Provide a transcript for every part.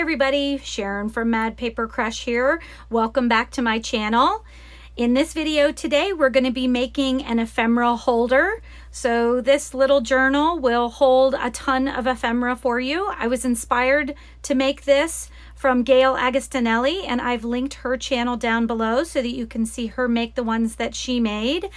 everybody, Sharon from Mad Paper Crush here. Welcome back to my channel. In this video today, we're going to be making an ephemera holder. So this little journal will hold a ton of ephemera for you. I was inspired to make this from Gail Agostinelli, and I've linked her channel down below so that you can see her make the ones that she made.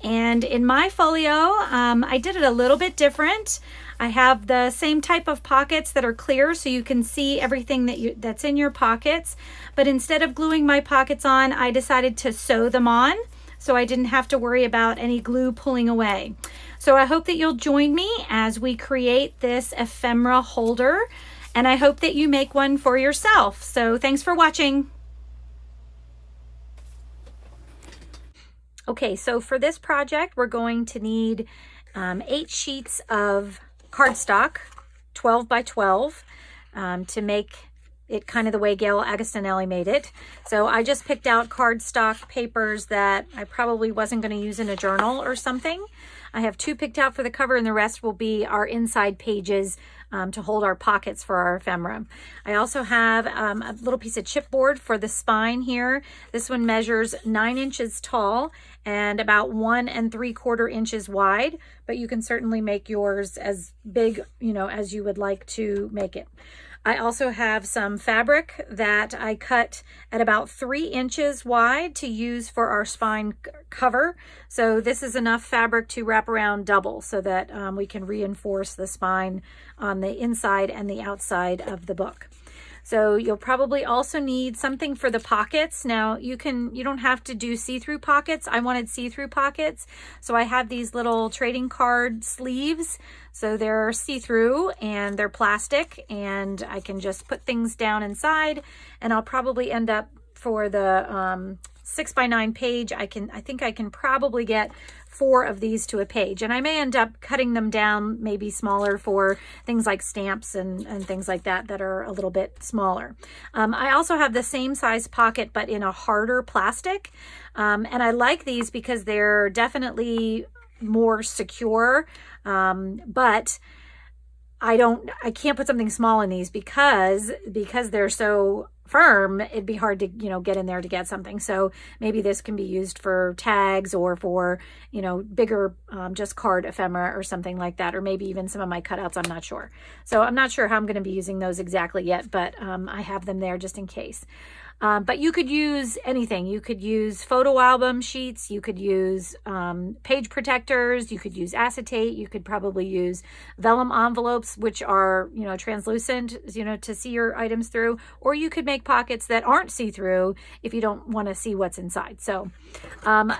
And in my folio, I did it a little bit different. I have the same type of pockets that are clear so you can see everything that's in your pockets. But instead of gluing my pockets on, I decided to sew them on so I didn't have to worry about any glue pulling away. So I hope that you'll join me as we create this ephemera holder, and I hope that you make one for yourself. So thanks for watching. Okay, so for this project, we're going to need 8 sheets of cardstock, 12 by 12, to make it kind of the way Gail Agostinelli made it. So I just picked out cardstock papers that I probably wasn't going to use in a journal or something. I have 2 picked out for the cover, and the rest will be our inside pages to hold our pockets for our ephemera. I also have a little piece of chipboard for the spine here. This one measures 9 inches tall and about 1 3/4 inches wide, but you can certainly make yours as big, as you would like to make it. I also have some fabric that I cut at about 3 inches wide to use for our spine cover. So this is enough fabric to wrap around double so that we can reinforce the spine on the inside and the outside of the book. So you'll probably also need something for the pockets. Now you don't have to do see-through pockets. I wanted see-through pockets. So I have these little trading card sleeves. So they're see-through and they're plastic, and I can just put things down inside, and I'll probably end up for the 6 by 9 page. I think I can probably get 4 of these to a page, and I may end up cutting them down maybe smaller for things like stamps and things like that are a little bit smaller. I also have the same size pocket but in a harder plastic, and I like these because they're definitely more secure, but I can't put something small in these because they're so firm. It'd be hard to get in there to get something. So maybe this can be used for tags or for bigger just card ephemera or something like that, or maybe even some of my cutouts. I'm not sure. So I'm not sure how I'm going to be using those exactly yet, but I have them there just in case. But you could use anything. You could use photo album sheets. You could use page protectors. You could use acetate. You could probably use vellum envelopes, which are, translucent, to see your items through. Or you could make pockets that aren't see-through if you don't want to see what's inside. So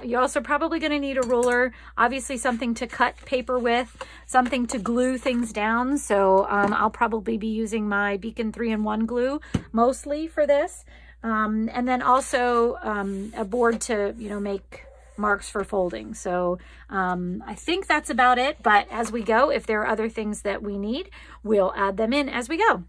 you're also probably going to need a ruler, obviously something to cut paper with, something to glue things down. So I'll probably be using my Beacon 3-in-1 glue mostly for this. And then also a board to, make marks for folding. So I think that's about it. But as we go, if there are other things that we need, we'll add them in as we go.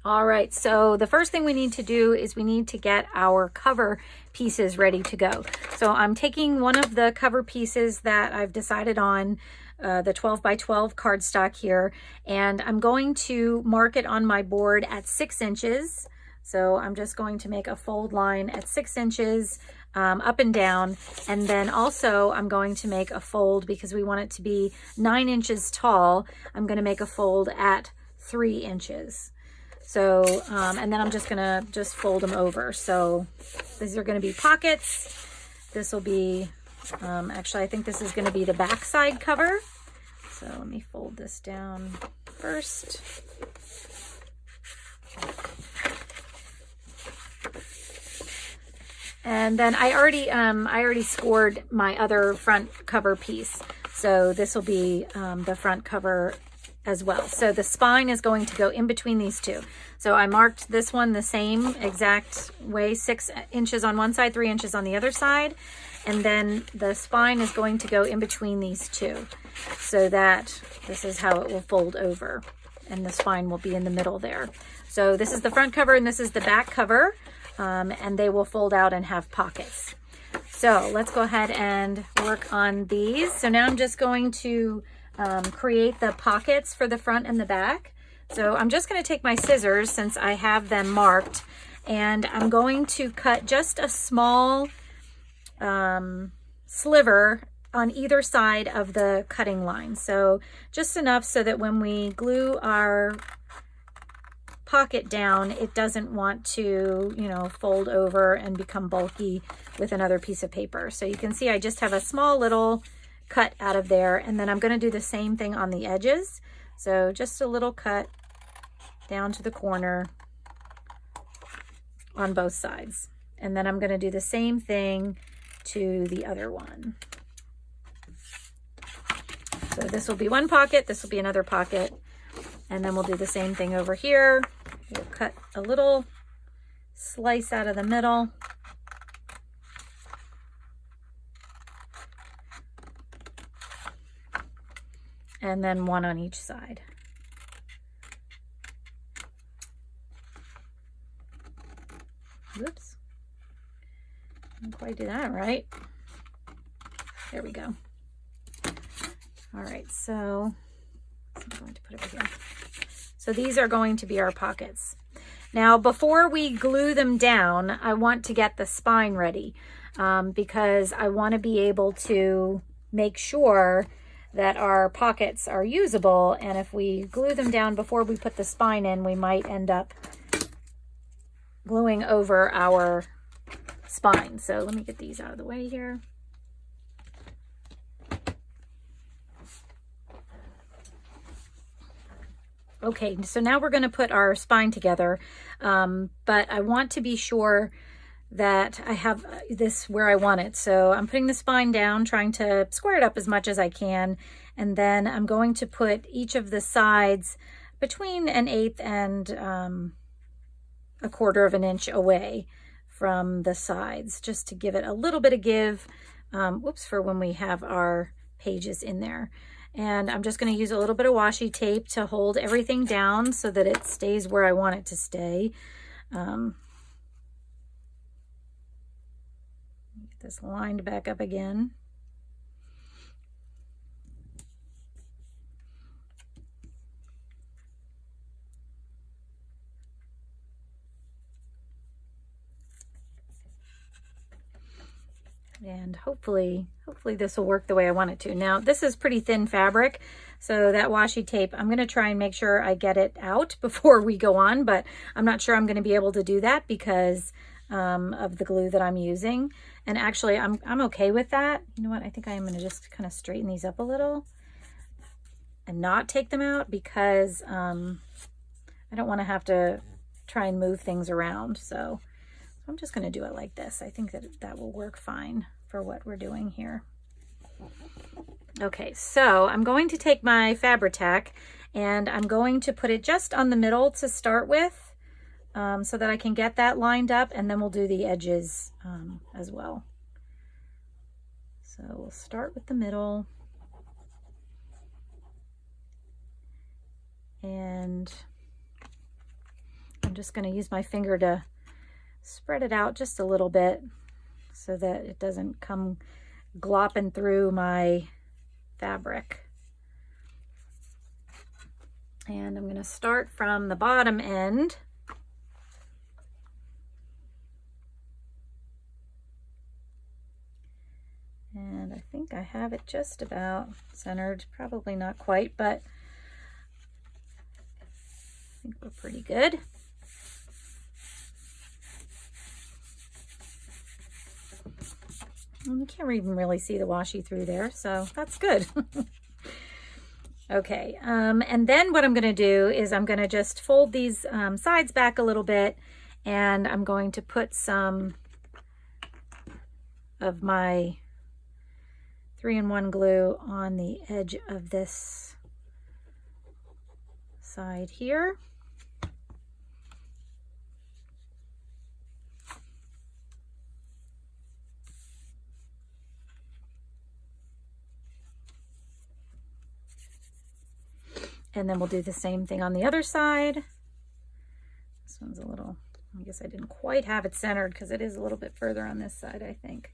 All right, so the first thing we need to do is we need to get our cover pieces ready to go. So I'm taking one of the cover pieces that I've decided on, the 12 by 12 cardstock here, and I'm going to mark it on my board at 6 inches. So I'm just going to make a fold line at 6 inches up and down, and then also I'm going to make a fold because we want it to be 9 inches tall. I'm going to make a fold at 3 inches. So, and then I'm just gonna fold them over. So these are gonna be pockets. This will be, actually I think this is gonna be the back side cover. So let me fold this down first. And then I already scored my other front cover piece. So this will be the front cover as well. So the spine is going to go in between these two. So I marked this one the same exact way, 6 inches on one side, 3 inches on the other side. And then the spine is going to go in between these two so that this is how it will fold over. And the spine will be in the middle there. So this is the front cover and this is the back cover. And they will fold out and have pockets. So let's go ahead and work on these. So now I'm just going to create the pockets for the front and the back. So I'm just going to take my scissors, since I have them marked, and I'm going to cut just a small sliver on either side of the cutting line. So just enough so that when we glue our pocket down, it doesn't want to, you know, fold over and become bulky with another piece of paper. So you can see I just have a small little cut out of there, and then I'm going to do the same thing on the edges. So just a little cut down to the corner on both sides. And then I'm going to do the same thing to the other one. So this will be one pocket, this will be another pocket, and then we'll do the same thing over here. We'll cut a little slice out of the middle. And then one on each side. Whoops. Didn't quite do that right. There we go. All right, so I'm going to put it over here. So these are going to be our pockets. Now, before we glue them down, I want to get the spine ready because I want to be able to make sure that our pockets are usable. And if we glue them down before we put the spine in, we might end up gluing over our spine. So let me get these out of the way here. Okay, so now we're going to put our spine together, but I want to be sure that I have this where I want it. So I'm putting the spine down, trying to square it up as much as I can, and then I'm going to put each of the sides between 1/8 and 1/4 of an inch away from the sides, just to give it a little bit of give, for when we have our pages in there. And I'm just going to use a little bit of washi tape to hold everything down so that it stays where I want it to stay. Get this lined back up again. And hopefully this will work the way I want it to. Now, this is pretty thin fabric, so that washi tape, I'm going to try and make sure I get it out before we go on, but I'm not sure I'm going to be able to do that because of the glue that I'm using. And actually, I'm okay with that. You know what? I think I am going to just kind of straighten these up a little and not take them out because I don't want to have to try and move things around. So I'm just going to do it like this. I think that will work fine for what we're doing here. Okay, so I'm going to take my Fabri-Tac and I'm going to put it just on the middle to start with so that I can get that lined up, and then we'll do the edges as well. So we'll start with the middle. And I'm just going to use my finger to spread it out just a little bit so that it doesn't come glopping through my fabric. And I'm going to start from the bottom end. And I think I have it just about centered, probably not quite, but I think we're pretty good. You can't even really see the washi through there, so that's good. Okay, and then what I'm going to do is I'm going to just fold these sides back a little bit, and I'm going to put some of my 3-in-1 glue on the edge of this side here. And then we'll do the same thing on the other side. This one's a little, I guess I didn't quite have it centered because it is a little bit further on this side, I think.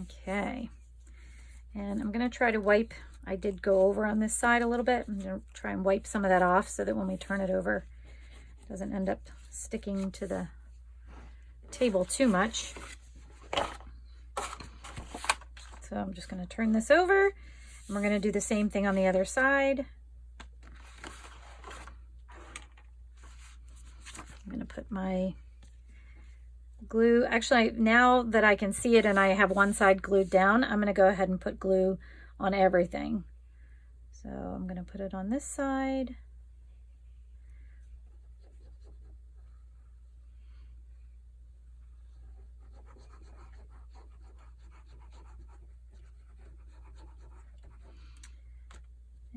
Okay. And I'm going to try to wipe. I did go over on this side a little bit. I'm going to try and wipe some of that off so that when we turn it over, it doesn't end up sticking to the table too much. So I'm just going to turn this over, and we're going to do the same thing on the other side. I'm going to put my glue. Actually, now that I can see it and I have one side glued down, I'm going to go ahead and put glue on everything. So I'm going to put it on this side.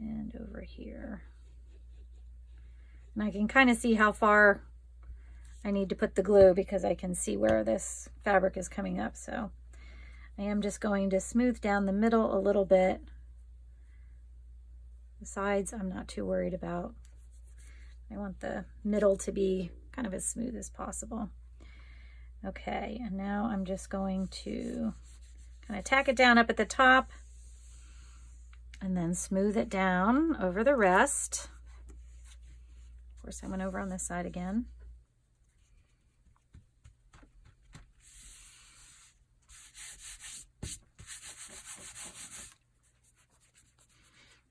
And over here. And I can kind of see how far I need to put the glue because I can see where this fabric is coming up. So I am just going to smooth down the middle a little bit. The sides I'm not too worried about. I want the middle to be kind of as smooth as possible. Okay, and now I'm just going to kind of tack it down up at the top and then smooth it down over the rest. Of course, I went over on this side again.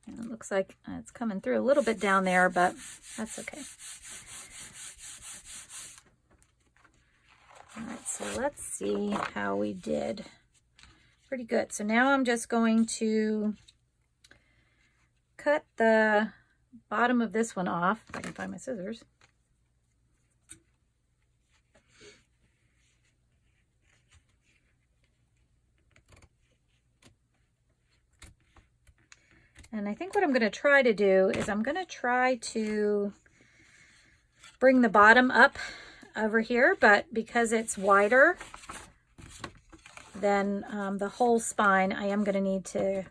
And it looks like it's coming through a little bit down there, but that's okay. All right, so let's see how we did. Pretty good. So now I'm just going to cut the bottom of this one off, if I can find my scissors. And I think what I'm going to try to do is I'm going to try to bring the bottom up over here, but because it's wider than the whole spine, I am going to need to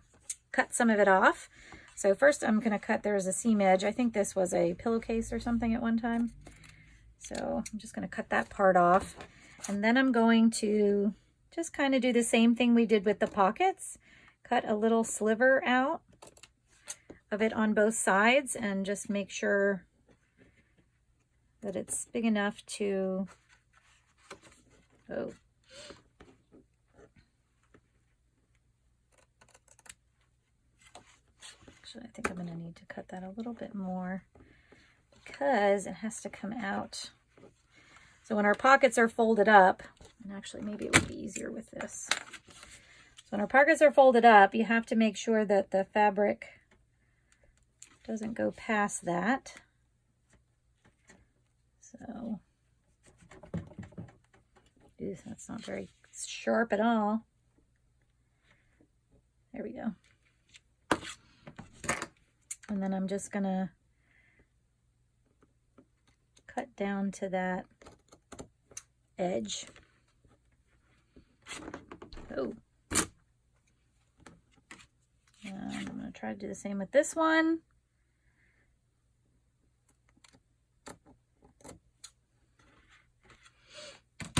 cut some of it off. So first I'm going to cut, there's a seam edge. I think this was a pillowcase or something at one time. So I'm just going to cut that part off. And then I'm going to just kind of do the same thing we did with the pockets. Cut a little sliver out of it on both sides and just make sure that it's big enough to, actually I think I'm going to need to cut that a little bit more because it has to come out. So when our pockets are folded up, and actually maybe it would be easier with this. So when our pockets are folded up, you have to make sure that the fabric doesn't go past that. So, that's not very sharp at all. There we go. And then I'm just gonna cut down to that edge. Oh. And I'm gonna try to do the same with this one.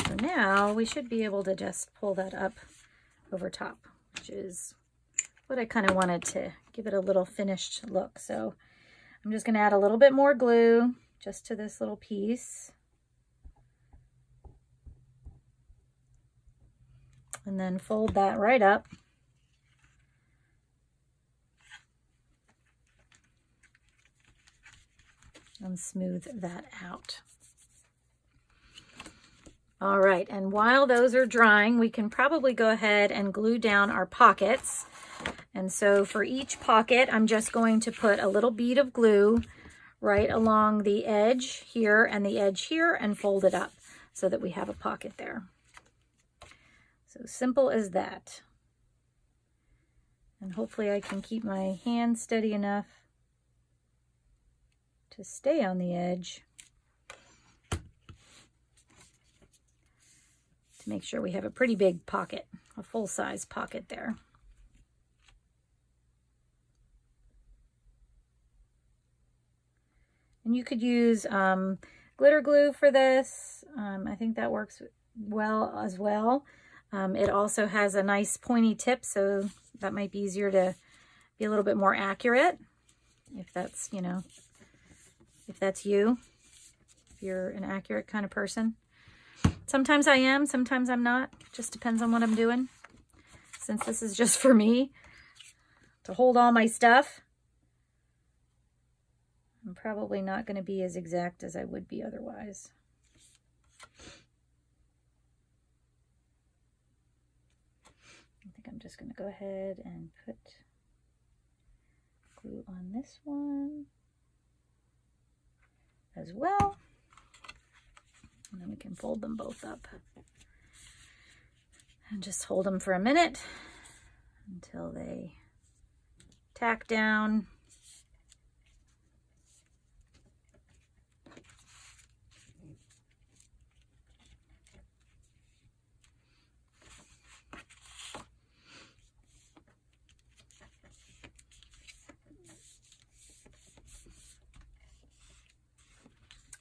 So now we should be able to just pull that up over top, which is what I kind of wanted to give it a little finished look. So I'm just going to add a little bit more glue just to this little piece. And then fold that right up. And smooth that out. All right, and while those are drying, we can probably go ahead and glue down our pockets. And so for each pocket, I'm just going to put a little bead of glue right along the edge here and the edge here and fold it up so that we have a pocket there. So simple as that. And hopefully I can keep my hand steady enough to stay on the edge. Make sure we have a pretty big pocket, a full-size pocket there. And you could use glitter glue for this. I think that works well as well. It also has a nice pointy tip, so that might be easier to be a little bit more accurate, if that's, you know, if that's you, if you're an accurate kind of person. Sometimes I am, sometimes I'm not. Just depends on what I'm doing. Since this is just for me to hold all my stuff, I'm probably not going to be as exact as I would be otherwise. I think I'm just going to go ahead and put glue on this one as well. And then we can fold them both up and just hold them for a minute until they tack down.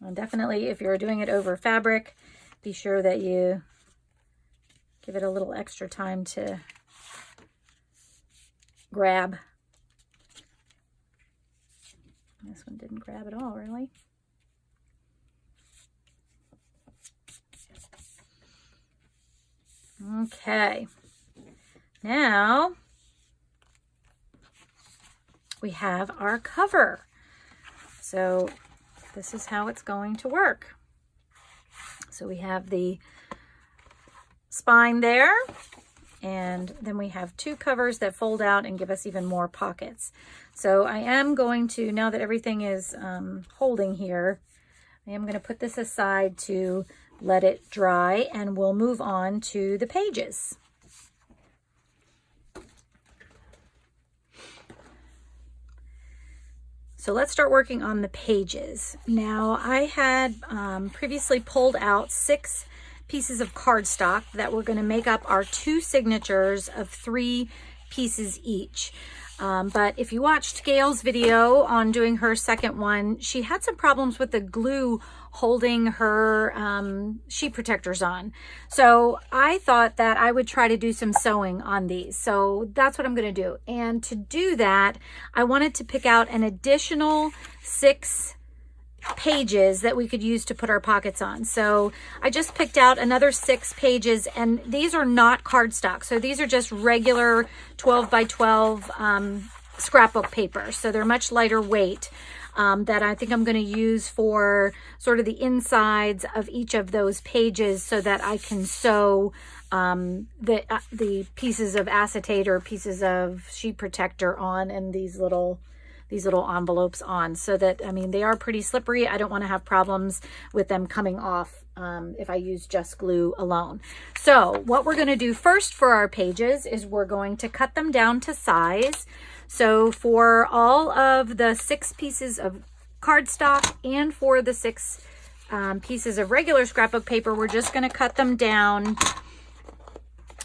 And definitely, if you're doing it over fabric, be sure that you give it a little extra time to grab. This one didn't grab at all, really. Okay. Now we have our cover. So this is how it's going to work. So we have the spine there, and then we have two covers that fold out and give us even more pockets. So I am going to, now that everything is holding here, I am going to put this aside to let it dry, and we'll move on to the pages. So let's start working on the pages. Now I had previously pulled out 6 pieces of cardstock that were going to make up our 2 signatures of 3 pieces each. But if you watched Gail's video on doing her second one, she had some problems with the glue holding her sheet protectors on. So I thought that I would try to do some sewing on these. So that's what I'm going to do. And to do that, I wanted to pick out an additional 6 pages that we could use to put our pockets on. So I just picked out another 6 pages, and these are not cardstock. So these are just regular 12 by 12 scrapbook paper. So they're much lighter weight that I think I'm going to use for sort of the insides of each of those pages so that I can sew the pieces of acetate or pieces of sheet protector on, and these little envelopes on, so that, I mean, they are pretty slippery. I don't want to have problems with them coming off if I use just glue alone. So what we're going to do first for our pages is we're going to cut them down to size. So for all of the 6 pieces of cardstock and for the 6 pieces of regular scrapbook paper, we're just going to cut them down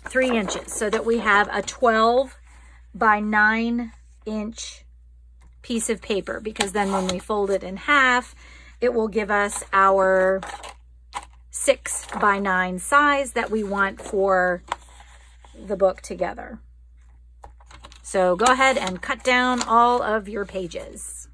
3 inches so that we have a 12 by 9 inch piece of paper, because then when we fold it in half, it will give us our 6 by 9 size that we want for the book together. So go ahead and cut down all of your pages.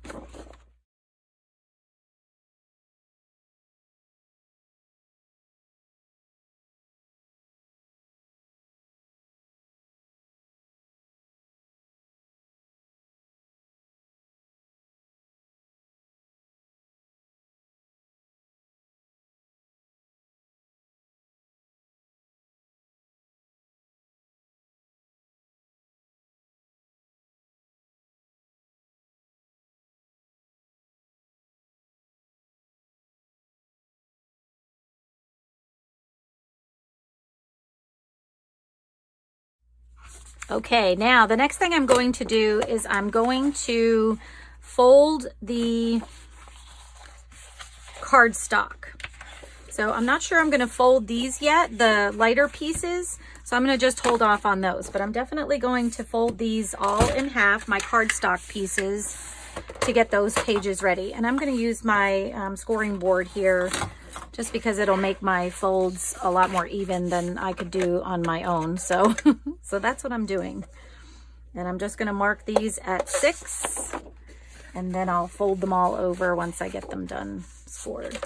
Okay, now the next thing I'm going to do is I'm going to fold the cardstock. So I'm not sure I'm going to fold these yet, the lighter pieces. So I'm going to just hold off on those, but I'm definitely going to fold these all in half, my cardstock pieces, to get those pages ready. And I'm going to use my scoring board here just because it'll make my folds a lot more even than I could do on my own. So, so that's what I'm doing. And I'm just gonna mark these at 6, and then I'll fold them all over once I get them done scored.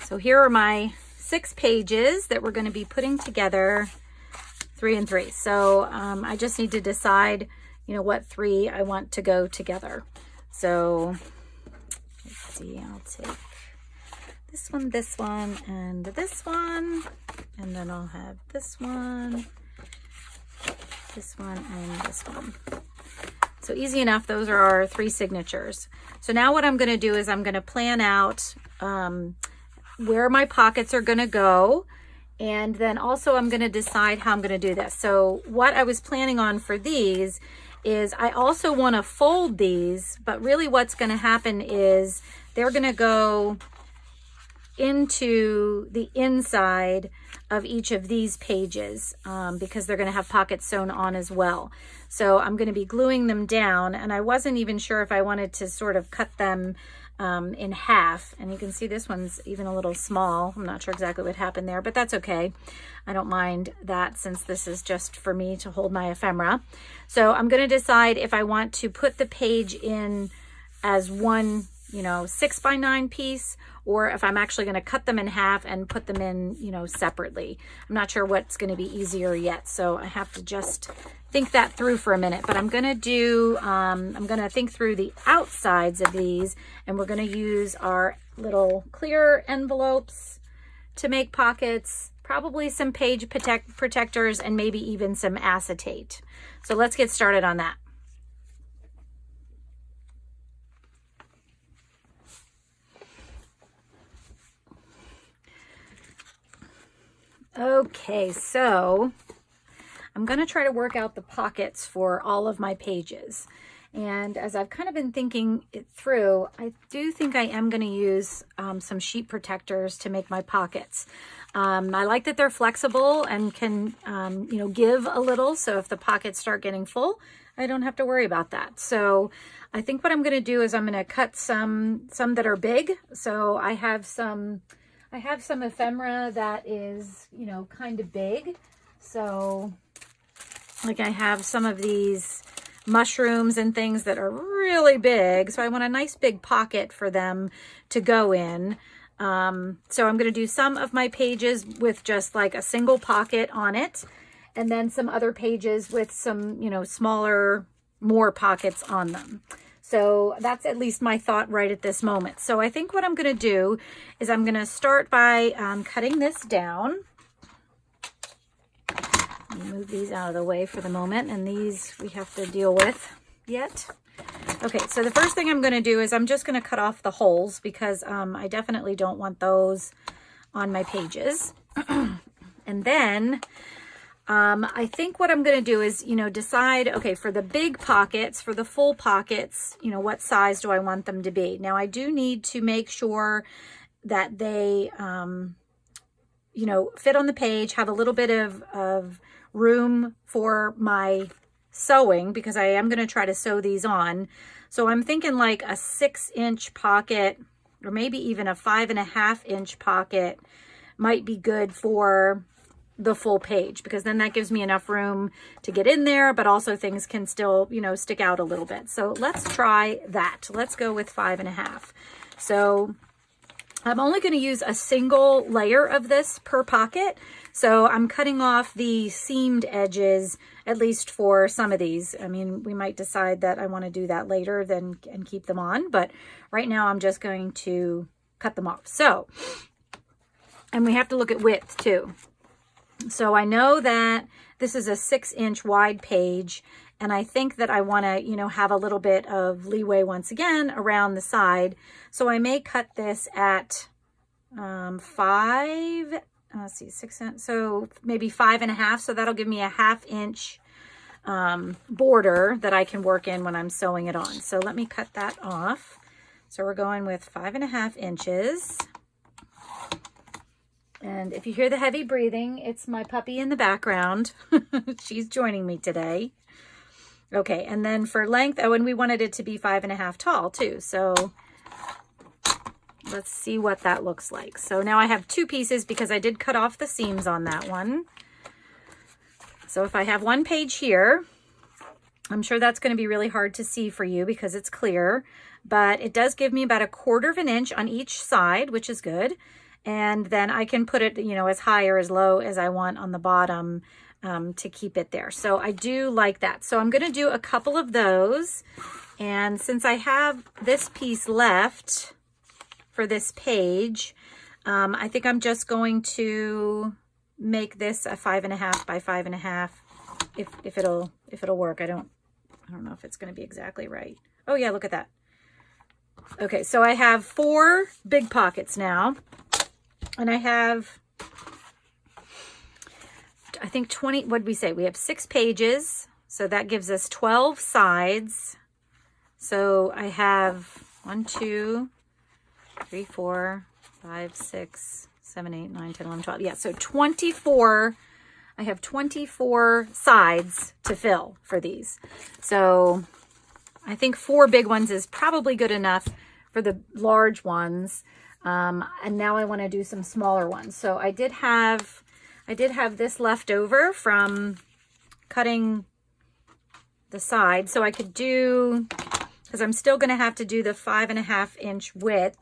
So here are my 6 pages that we're going to be putting together 3 and 3. So I just need to decide, you know, what 3 I want to go together. So let's see, I'll take this one, and this one, and then I'll have this one, and this one. So easy enough, those are our 3 signatures. So now what I'm going to do is I'm going to plan out where my pockets are going to go, and then also I'm going to decide how I'm going to do this. So what I was planning on for these is I also want to fold these, but really what's going to happen is they're going to go into the inside of each of these pages because they're going to have pockets sewn on as well. So I'm going to be gluing them down, and I wasn't even sure if I wanted to sort of cut them in half. And you can see this one's even a little small. I'm not sure exactly what happened there, but that's okay. I don't mind that since this is just for me to hold my ephemera. So I'm going to decide if I want to put the page in as one, you know, 6x9 piece, or if I'm actually going to cut them in half and put them in, you know, separately. I'm not sure what's going to be easier yet, so I have to just think that through for a minute. But I'm going to do, I'm going to think through the outsides of these, and we're going to use our little clear envelopes to make pockets, probably some page protectors, and maybe even some acetate. So let's get started on that. Okay, so I'm going to try to work out the pockets for all of my pages. And as I've kind of been thinking it through, I do think I am going to use some sheet protectors to make my pockets. I like that they're flexible and can, you know, give a little. So if the pockets start getting full, I don't have to worry about that. So I think what I'm going to do is I'm going to cut some that are big. So I have some ephemera that is, you know, kind of big. So like I have some of these mushrooms and things that are really big. So I want a nice big pocket for them to go in. So I'm going to do some of my pages with just like a single pocket on it, and then some other pages with some, you know, smaller, more pockets on them. So that's at least my thought right at this moment. So I think what I'm going to do is I'm going to start by cutting this down. Let me move these out of the way for the moment, and these we have to deal with yet. Okay, so the first thing I'm going to do is I'm just going to cut off the holes because I definitely don't want those on my pages. And then I think what I'm going to do is, you know, decide, okay, for the big pockets, for the full pockets, you know, what size do I want them to be? Now, I do need to make sure that they, you know, fit on the page, have a little bit of room for my sewing, because I am going to try to sew these on. So I'm thinking like a 6-inch pocket, or maybe even a 5.5-inch pocket might be good for the full page, because then that gives me enough room to get in there, but also things can still, you know, stick out a little bit. So let's try that. Let's go with 5.5. So I'm only going to use a single layer of this per pocket. So I'm cutting off the seamed edges, at least for some of these. I mean, we might decide that I want to do that later and keep them on, but right now I'm just going to cut them off. So, and we have to look at width too. So I know that this is a 6-inch wide page, And I think that I want to, you know, have a little bit of leeway once again around the side. So I may cut this at 5, let's see, 6, so maybe 5.5. So that'll give me a 1/2 inch border that I can work in when I'm sewing it on. So let me cut that off. So we're going with 5.5 inches. And if you hear the heavy breathing, it's my puppy in the background. She's joining me today. Okay, and then for length, oh, and we wanted it to be 5.5 tall too. So let's see what that looks like. So now I have 2 pieces because I did cut off the seams on that one. So if I have 1 page here, I'm sure that's going to be really hard to see for you because it's clear, but it does give me about 1/4 inch on each side, which is good. And then I can put it, you know, as high or as low as I want on the bottom to keep it there. So I do like that. So I'm going to do a couple of those. And since I have this piece left for this page, I think I'm just going to make this a 5.5 by 5.5 if it'll work. I don't know if it's going to be exactly right. Oh yeah, look at that. Okay, so I have 4 big pockets now. And I have, I think 20, what did we say? We have 6 pages. So that gives us 12 sides. So I have 1, 2, 3, 4, 5, 6, 7, 8, 9, 10, 11, 12. Yeah, so 24, I have 24 sides to fill for these. So I think 4 big ones is probably good enough for the large ones. And now I want to do some smaller ones. So I did have this left over from cutting the side. So I could do, because I'm still going to have to do the 5.5 inch width.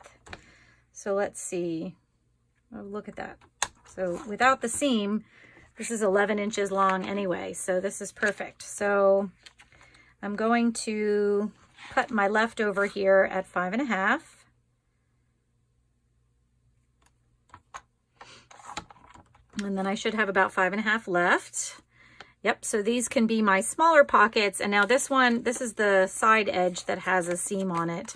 So let's see. Oh, look at that. So without the seam, this is 11 inches long anyway. So this is perfect. So I'm going to cut my leftover here at 5.5. And then I should have about 5.5 left. Yep, so these can be my smaller pockets. And now this one, this is the side edge that has a seam on it.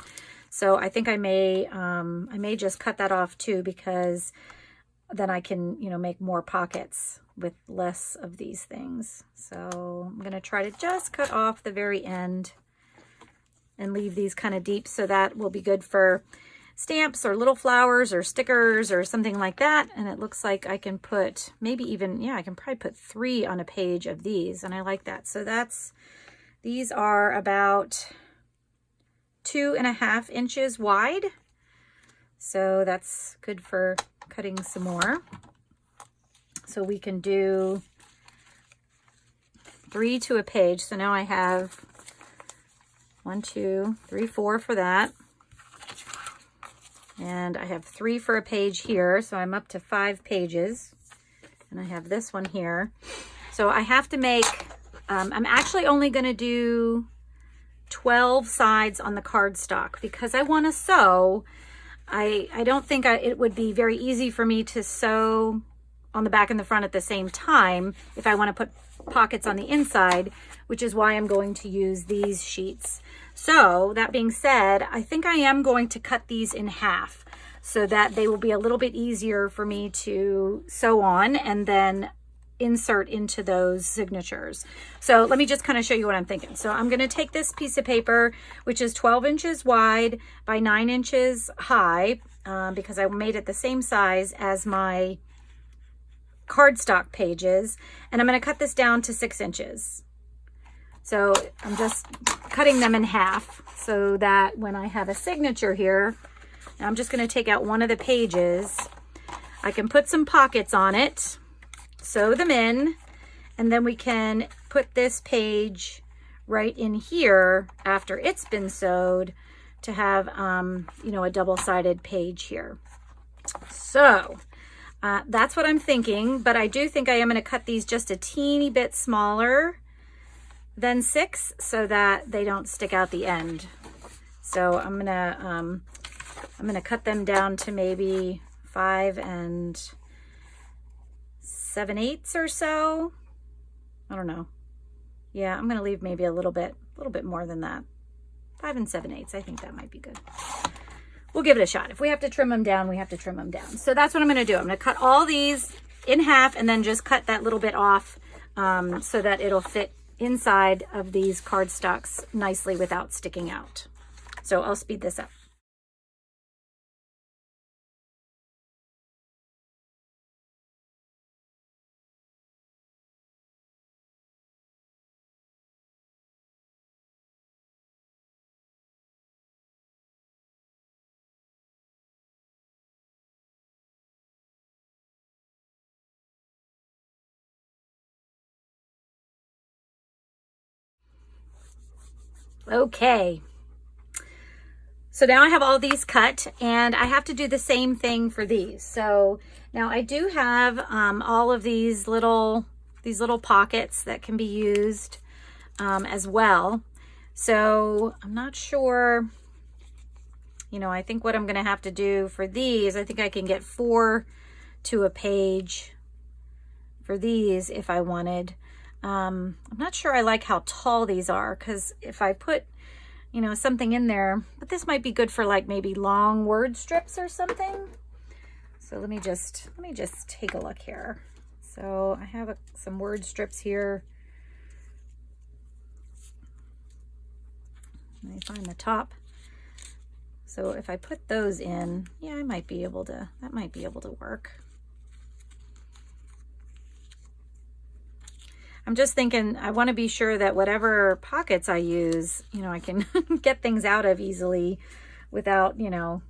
So I think I may just cut that off too, because then I can, you know, make more pockets with less of these things. So I'm gonna try to just cut off the very end and leave these kind of deep, so that will be good for stamps or little flowers or stickers or something like that. And it looks like I can put maybe even, yeah, I can probably put 3 on a page of these, and I like that. So these are about 2.5 inches wide. So that's good for cutting some more. So we can do 3 to a page. So now I have 1, 2, 3, 4 for that. And I have 3 for a page here, so I'm up to 5 pages. And I have this one here. So I have to make, I'm actually only going to do 12 sides on the cardstock because I want to sew. I don't think it would be very easy for me to sew on the back and the front at the same time if I want to put pockets on the inside, which is why I'm going to use these sheets. So that being said, I think I am going to cut these in half so that they will be a little bit easier for me to sew on and then insert into those signatures. So let me just kind of show you what I'm thinking. So I'm going to take this piece of paper, which is 12 inches wide by 9 inches high, because I made it the same size as my cardstock pages, and I'm going to cut this down to 6 inches. So I'm just cutting them in half so that when I have a signature here, I'm just going to take out one of the pages. I can put some pockets on it, sew them in, and then we can put this page right in here after it's been sewed to have, you know, a double-sided page here. So that's what I'm thinking, but I do think I am going to cut these just a teeny bit smaller than 6 so that they don't stick out the end. So I'm gonna cut them down to maybe 5 7/8 or so. I don't know. Yeah, I'm going to leave maybe a little bit more than that. 5 7/8. I think that might be good. We'll give it a shot. If we have to trim them down, we have to trim them down. So that's what I'm going to do. I'm going to cut all these in half and then just cut that little bit off so that it'll fit inside of these cardstocks nicely without sticking out. So I'll speed this up. Okay, so now I have all these cut and I have to do the same thing for these. So now I do have all of these little pockets that can be used as well. So I'm not sure, you know, I think what I'm going to have to do for these, I think I can get 4 to a page for these if I wanted. I'm not sure I like how tall these are, because if I put, you know, something in there, but this might be good for like maybe long word strips or something. So let me just take a look here. So I have some word strips here. Let me find the top. So if I put those in, yeah, I might be able to, that might be able to work. I'm just thinking, I want to be sure that whatever pockets I use, you know, I can get things out of easily without, you know,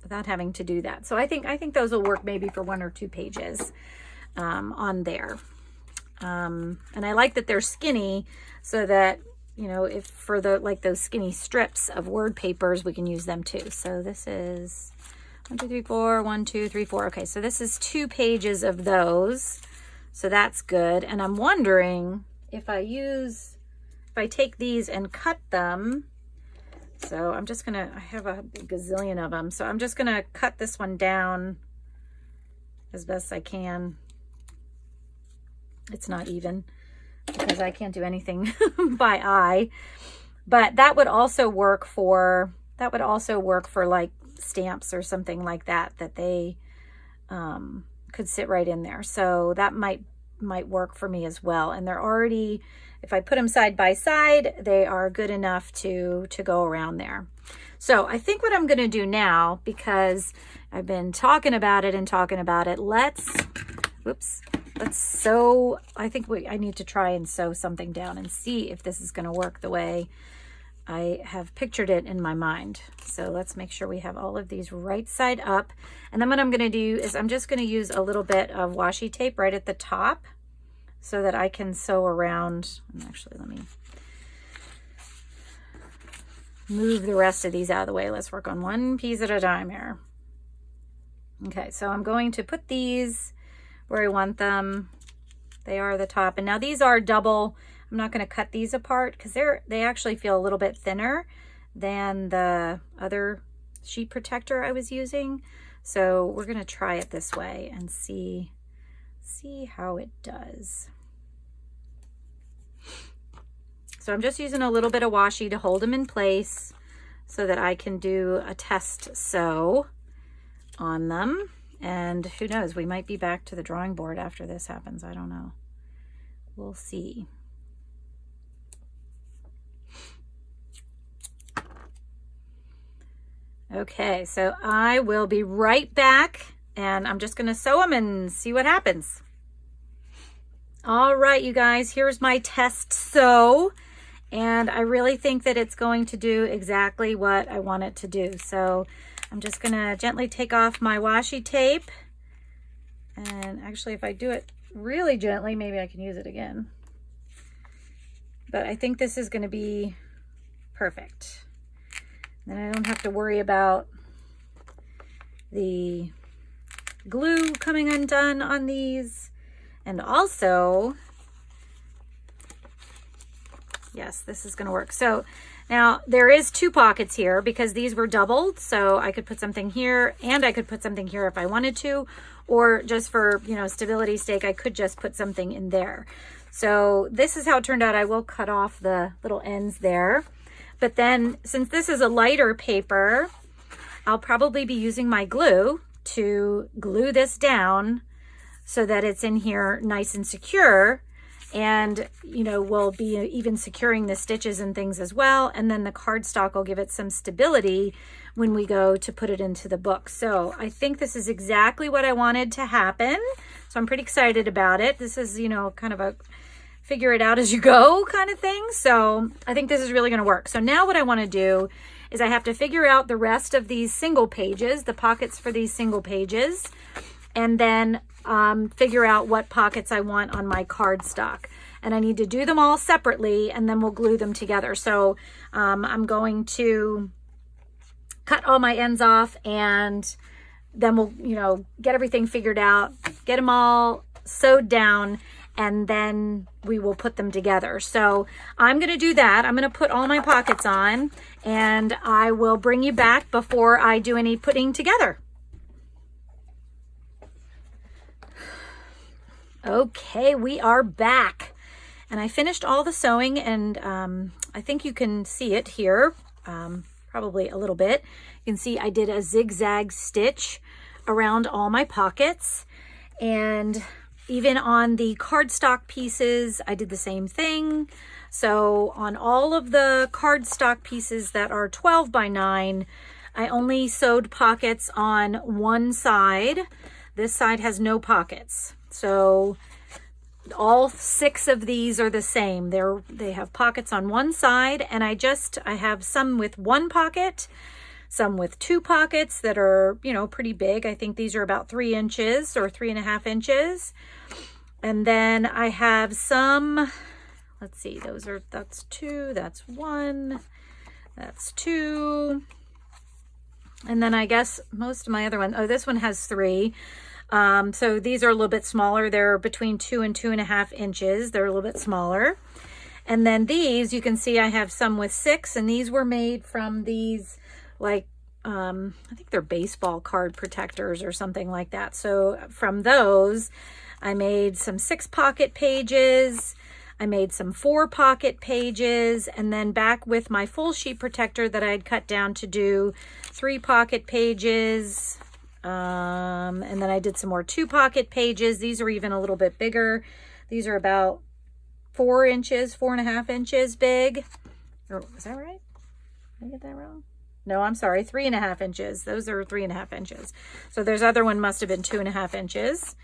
without having to do that. So I think those will work maybe for 1 or 2 pages on there. And I like that they're skinny so that, you know, if for the, like those skinny strips of word papers, we can use them too. So this is 1, 2, 3, 4, 1, 2, 3, 4. Okay, so this is 2 pages of those. So that's good. And I'm wondering if I take these and cut them. So I'm just gonna, I have a gazillion of them. So I'm just gonna cut this one down as best I can. It's not even because I can't do anything by eye, but that would also work for, like stamps or something like that, that they, could sit right in there. So that might work for me as well. And they're already, if I put them side by side, they are good enough to go around there. So I think what I'm going to do now, because I've been talking about it, let's sew. I think I need to try and sew something down and see if this is going to work the way I have pictured it in my mind. So let's make sure we have all of these right side up. And then what I'm going to do is I'm just going to use a little bit of washi tape right at the top so that I can sew around. And actually, let me move the rest of these out of the way. Let's work on one piece at a time here. Okay, so I'm going to put these where I want them. They are the top. And now these are double. I'm not going to cut these apart because they actually feel a little bit thinner than the other sheet protector I was using. So we're going to try it this way and see how it does. So I'm just using a little bit of washi to hold them in place so that I can do a test sew on them. And who knows, we might be back to the drawing board after this happens. I don't know. We'll see. Okay, so I will be right back and I'm just going to sew them and see what happens. All right, you guys, here's my test sew. And I really think that it's going to do exactly what I want it to do. So I'm just going to gently take off my washi tape. And actually, if I do it really gently, maybe I can use it again. But I think this is going to be perfect. Then I don't have to worry about the glue coming undone on these. And also, yes, this is going to work. So now there is 2 pockets here because these were doubled. So I could put something here and I could put something here if I wanted to, or just for, you know, stability's sake, I could just put something in there. So this is how it turned out. I will cut off the little ends there. But then since this is a lighter paper, I'll probably be using my glue to glue this down so that it's in here nice and secure. And, you know, we'll be even securing the stitches and things as well. And then the cardstock will give it some stability when we go to put it into the book. So I think this is exactly what I wanted to happen. So I'm pretty excited about it. This is, you know, kind of a figure it out as you go kind of thing. So I think this is really going to work. So now what I want to do is I have to figure out the rest of these single pages, the pockets for these single pages, and then figure out what pockets I want on my cardstock. And I need to do them all separately, and then we'll glue them together. So I'm going to cut all my ends off, and then we'll, you know, get everything figured out, get them all sewed down, and then we will put them together. So I'm going to do that. I'm going to put all my pockets on, and I will bring you back before I do any putting together. Okay, we are back, and I finished all the sewing, and I think you can see it here, probably a little bit. You can see I did a zigzag stitch around all my pockets, and even on the cardstock pieces, I did the same thing. So on all of the cardstock pieces that are 12 by 9, I only sewed pockets on one side. This side has no pockets. So all 6 of these are the same. They have pockets on one side, and I have some with 1 pocket, some with 2 pockets that are, you know, pretty big. I think these are about 3 inches or 3.5 inches. And then I have some, let's see, that's 2, that's 1, that's 2. And then I guess most of my other ones, oh, this one has 3. So these are a little bit smaller. They're between 2 and 2.5 inches. They're a little bit smaller. And then these, you can see I have some with 6, and these were made from these, like, I think they're baseball card protectors or something like that. So from those, I made some 6 pocket pages. I made some 4 pocket pages, and then back with my full sheet protector that I had cut down to do 3 pocket pages. And then I did some more 2 pocket pages. These are even a little bit bigger. These are about 4 inches, 4.5 inches big. Or was that right? Did I get that wrong? No, I'm sorry, 3.5 inches. Those are 3.5 inches. So there's other one must have been 2.5 inches.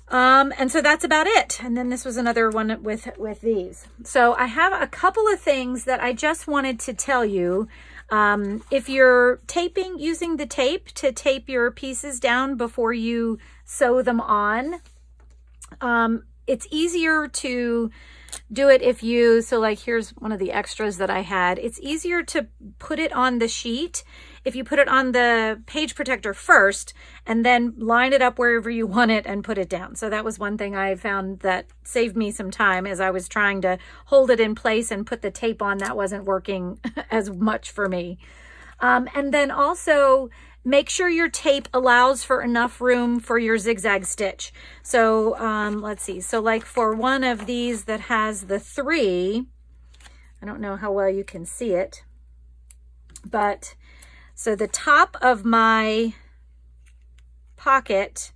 And so that's about it. And then this was another one with these. So I have a couple of things that I just wanted to tell you. If you're taping, using the tape to tape your pieces down before you sew them on, it's easier to do it if you, so like here's one of the extras that I had. It's easier to put it on the sheet if you put it on the page protector first and then line it up wherever you want it and put it down. So that was one thing I found that saved me some time as I was trying to hold it in place and put the tape on. That wasn't working as much for me. And then also make sure your tape allows for enough room for your zigzag stitch. So let's see. So like for one of these that has the 3, I don't know how well you can see it, but so the top of my pocket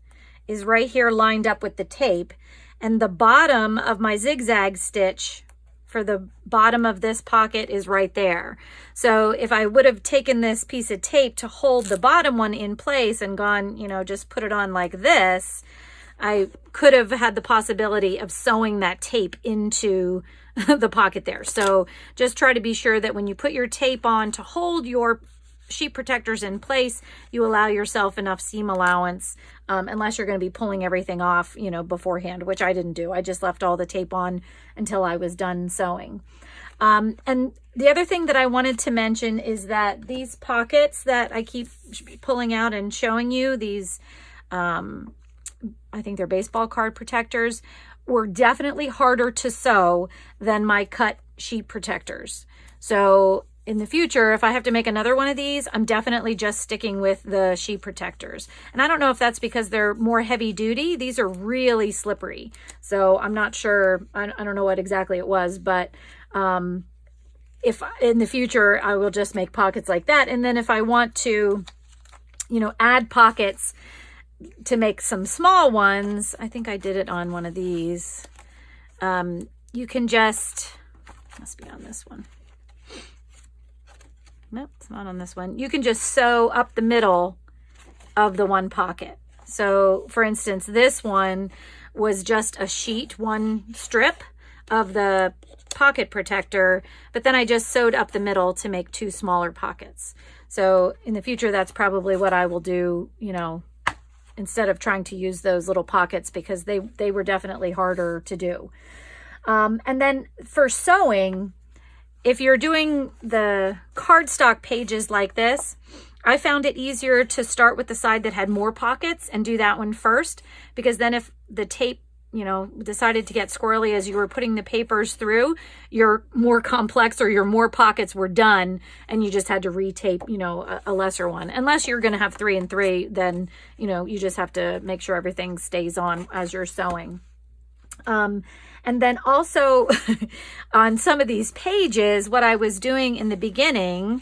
is right here lined up with the tape, and the bottom of my zigzag stitch for the bottom of this pocket is right there. So if I would have taken this piece of tape to hold the bottom one in place and gone, you know, just put it on like this, I could have had the possibility of sewing that tape into the pocket there. So just try to be sure that when you put your tape on to hold your sheet protectors in place, you allow yourself enough seam allowance, unless you're going to be pulling everything off, you know, beforehand, which I didn't do. I just left all the tape on until I was done sewing. And the other thing that I wanted to mention is that these pockets that I keep pulling out and showing you, these, I think they're baseball card protectors, were definitely harder to sew than my cut sheet protectors. So in the future, if I have to make another one of these, I'm definitely just sticking with the sheet protectors. And I don't know if that's because they're more heavy duty. These are really slippery. So I'm not sure. I don't know what exactly it was, but if in the future, I will just make pockets like that. And then if I want to, you know, add pockets to make some small ones, I think I did it on one of these. You can just, must be on this one. Nope, it's not on this one. You can just sew up the middle of the one pocket. So for instance, this one was just a sheet, one strip of the pocket protector, but then I just sewed up the middle to make two smaller pockets. So in the future, that's probably what I will do, you know, instead of trying to use those little pockets, because they were definitely harder to do. And then for sewing, if you're doing the cardstock pages like this, I found it easier to start with the side that had more pockets and do that one first, because then if the tape, you know, decided to get squirrely as you were putting the papers through, your more complex or your more pockets were done and you just had to retape, you know, a lesser one. Unless you're going to have 3 and 3, then, you know, you just have to make sure everything stays on as you're sewing. And then also on some of these pages, what I was doing in the beginning,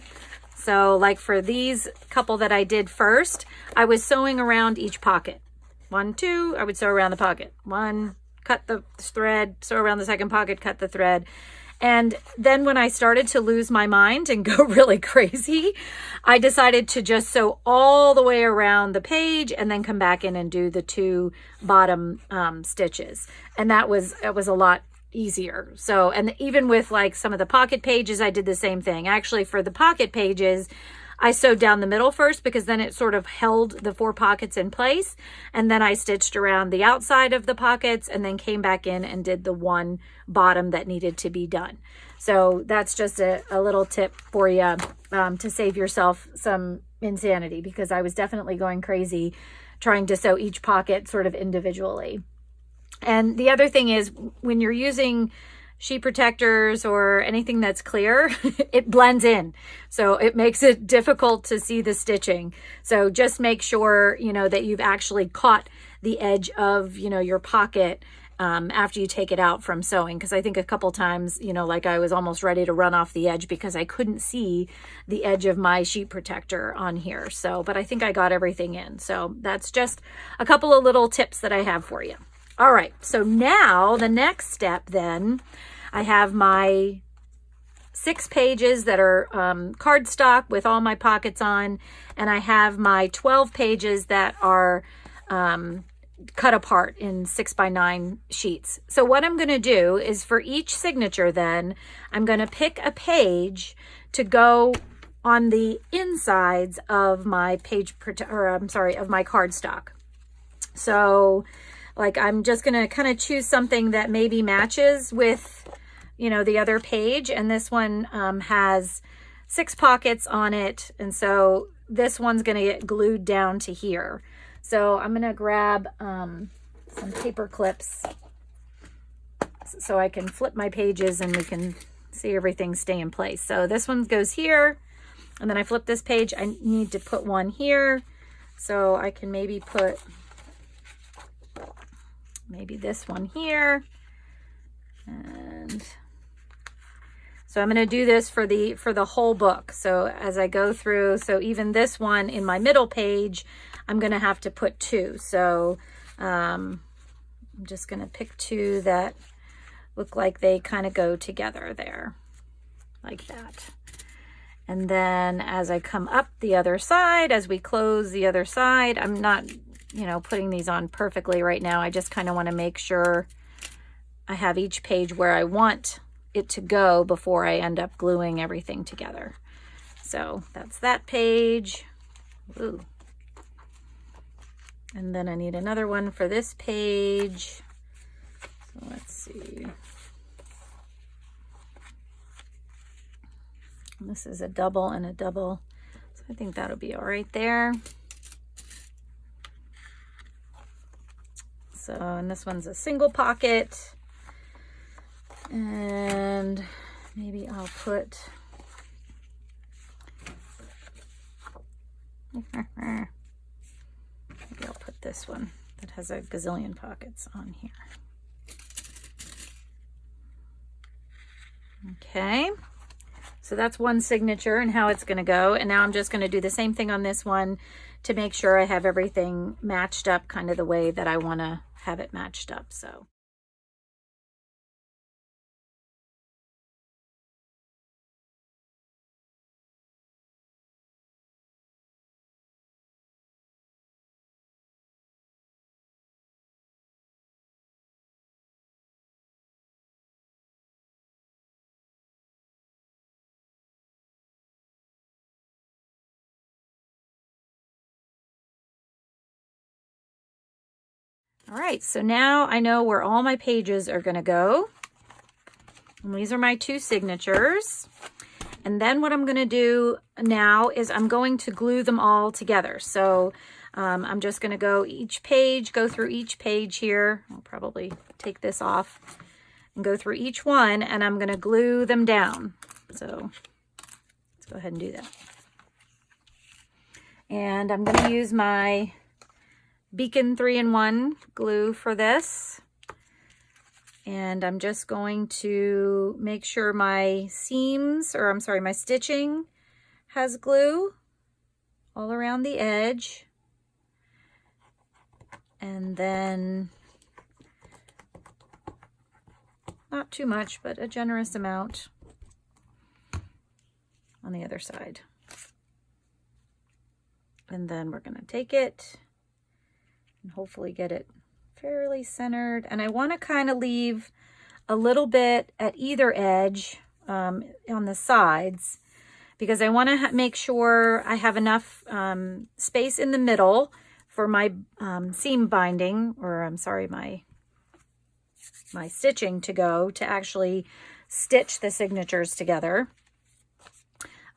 so like for these couple that I did first, I was sewing around each pocket. 1, 2, I would sew around the pocket. 1, cut the thread, sew around the second pocket, cut the thread. And then when I started to lose my mind and go really crazy, I decided to just sew all the way around the page and then come back in and do the 2 bottom stitches. And that was a lot easier. So, and even with like some of the pocket pages, I did the same thing. Actually, for the pocket pages, I sewed down the middle first, because then it sort of held the 4 pockets in place. And then I stitched around the outside of the pockets and then came back in and did the 1 bottom that needed to be done. So that's just a little tip for you to save yourself some insanity, because I was definitely going crazy trying to sew each pocket sort of individually. And the other thing is, when you're using sheet protectors or anything that's clear, it blends in. So it makes it difficult to see the stitching. So just make sure, you know, that you've actually caught the edge of, you know, your pocket after you take it out from sewing. Because I think a couple times, you know, like I was almost ready to run off the edge because I couldn't see the edge of my sheet protector on here. So, but I think I got everything in. So that's just a couple of little tips that I have for you. All right, so now the next step then, I have my 6 pages that are cardstock with all my pockets on, and I have my 12 pages that are cut apart in 6x9 sheets. So what I'm going to do is, for each signature then, I'm going to pick a page to go on the insides of my of my cardstock. So like, I'm just going to kind of choose something that maybe matches with, you know, the other page. And this one has 6 pockets on it. And so this one's going to get glued down to here. So I'm going to grab some paper clips so I can flip my pages and we can see everything stay in place. So this one goes here, and then I flip this page. I need to put one here, so I can maybe put this one here. And so I'm going to do this for the whole book. So as I go through, so even this one in my middle page, I'm going to have to put 2. So I'm just going to pick 2 that look like they kind of go together there, like that. And then as I come up the other side, as we close the other side, I'm not, you know, putting these on perfectly right now. I just kind of want to make sure I have each page where I want it to go before I end up gluing everything together. So that's that page. Ooh. And then I need another one for this page. So let's see. This is a double and a double. So I think that'll be all right there. So, and this one's a single pocket. And maybe I'll put Maybe I'll put this one that has a gazillion pockets on here. Okay, so that's one signature and how it's going to go. And now I'm just going to do the same thing on this one to make sure I have everything matched up kind of the way that I want to have it matched up. So. All right, so now I know where all my pages are going to go. And these are my two signatures. And then what I'm going to do now is I'm going to glue them all together. So I'm just going to go through each page here. I'll probably take this off and go through each one, and I'm going to glue them down. So let's go ahead and do that. And I'm going to use my Beacon 3-in-1 glue for this. And I'm just going to make sure my seams, or I'm sorry, my stitching has glue all around the edge. And then, not too much, but a generous amount on the other side. And then we're going to take it and hopefully get it fairly centered. And I want to kind of leave a little bit at either edge on the sides, because I want to make sure I have enough space in the middle for my seam binding, or I'm sorry, my stitching to go to actually stitch the signatures together.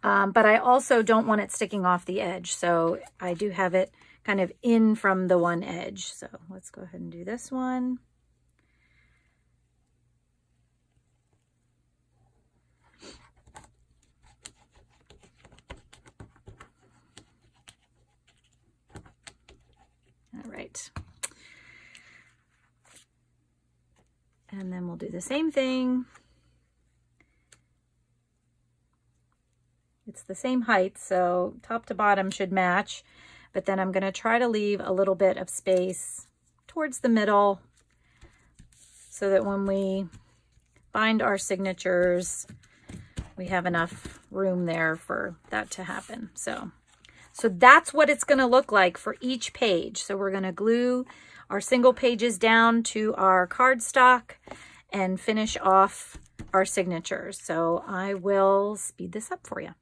But I also don't want it sticking off the edge, so I do have it kind of in from the one edge. So let's go ahead and do this one. All right. And then we'll do the same thing. It's the same height, so top to bottom should match. But then I'm going to try to leave a little bit of space towards the middle so that when we bind our signatures, we have enough room there for that to happen. So that's what it's going to look like for each page. So we're going to glue our single pages down to our cardstock and finish off our signatures. So I will speed this up for you.